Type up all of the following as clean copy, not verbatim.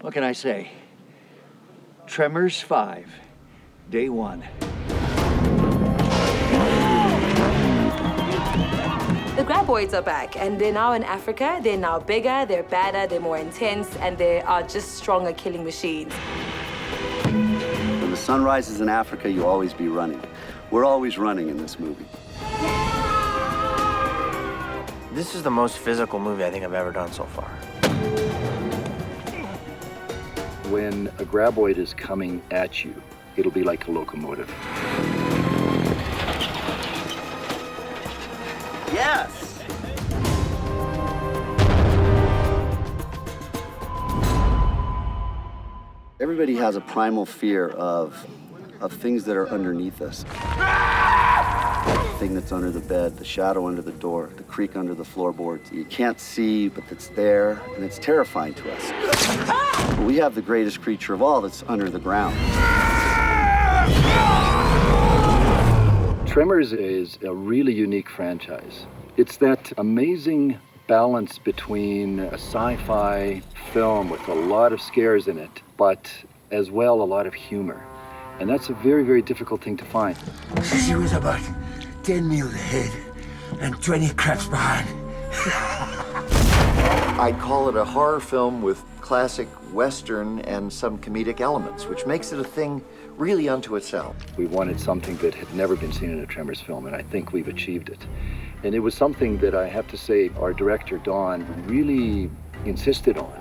What can I say? Tremors 5, day 1. The graboids are back, and they're now in Africa. They're now bigger, they're badder, they're more intense, and they are just stronger killing machines. When the sun rises in Africa, you'll always be running. We're always running in this movie. This is the most physical movie I think I've ever done so far. When a graboid is coming at you, it'll be like a locomotive. Yes! Everybody has a primal fear of things that are underneath us. The thing that's under the bed, the shadow under the door, the creak under the floorboards. You can't see, but it's there, and it's terrifying to us. But we have the greatest creature of all that's under the ground. Tremors is a really unique franchise. It's that amazing balance between a sci-fi film with a lot of scares in it, but as well a lot of humor. And that's a very, very difficult thing to find. She was about 10 meals ahead and 20 craps behind. I call it a horror film with classic Western and some comedic elements, which makes it a thing really unto itself. We wanted something that had never been seen in a Tremors film, and I think we've achieved it. And it was something that I have to say our director, Don, really insisted on.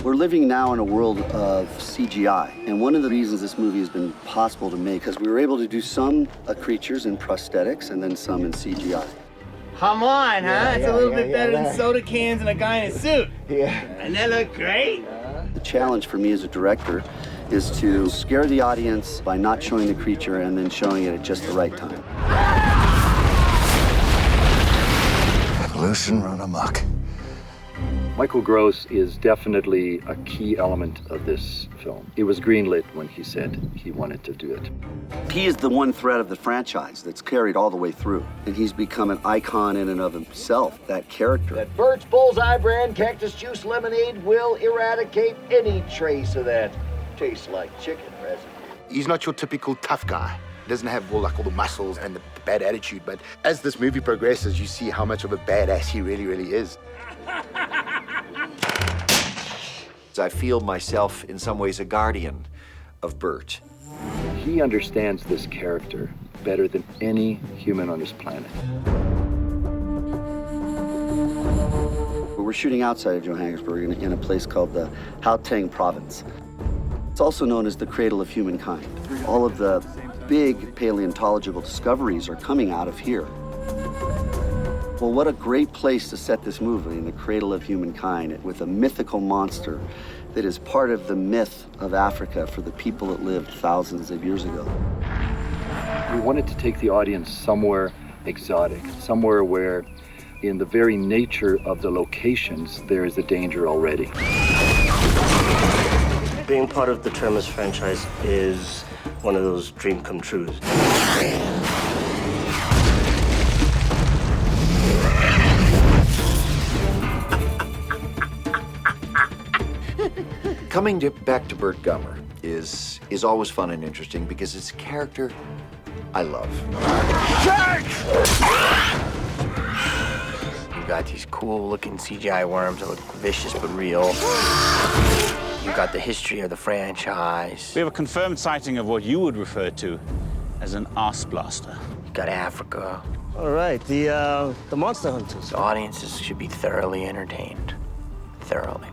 We're living now in a world of CGI, and one of the reasons this movie has been possible to make is we were able to do some creatures in prosthetics and then some in CGI. Come on, huh? It's a little bit better than soda cans and a guy in a suit. Yeah. And they look great. The challenge for me as a director is to scare the audience by not showing the creature and then showing it at just the right time. Evolution run amok. Michael Gross is definitely a key element of this film. It was greenlit when he said he wanted to do it. He is the one thread of the franchise that's carried all the way through, and he's become an icon in and of himself, that character. That Burt's Bullseye brand cactus juice lemonade will eradicate any trace of that tastes like chicken residue. He's not your typical tough guy. He doesn't have all the muscles and the bad attitude, but as this movie progresses, you see how much of a badass he really, really is. I feel myself, in some ways, a guardian of Burt. He understands this character better than any human on this planet. We're shooting outside of Johannesburg in a place called the Gauteng province. It's also known as the cradle of humankind. All of the big paleontological discoveries are coming out of here. Well, what a great place to set this movie in the cradle of humankind with a mythical monster that is part of the myth of Africa for the people that lived thousands of years ago. We wanted to take the audience somewhere exotic, somewhere where in the very nature of the locations, there is a danger already. Being part of the Tremors franchise is one of those dream come trues. Coming back to Burt Gummer is always fun and interesting because it's a character I love. You got these cool-looking CGI worms that look vicious but real. You got the history of the franchise. We have a confirmed sighting of what you would refer to as an arse blaster. You got Africa. All right, the monster hunters. The audiences should be thoroughly entertained. Thoroughly.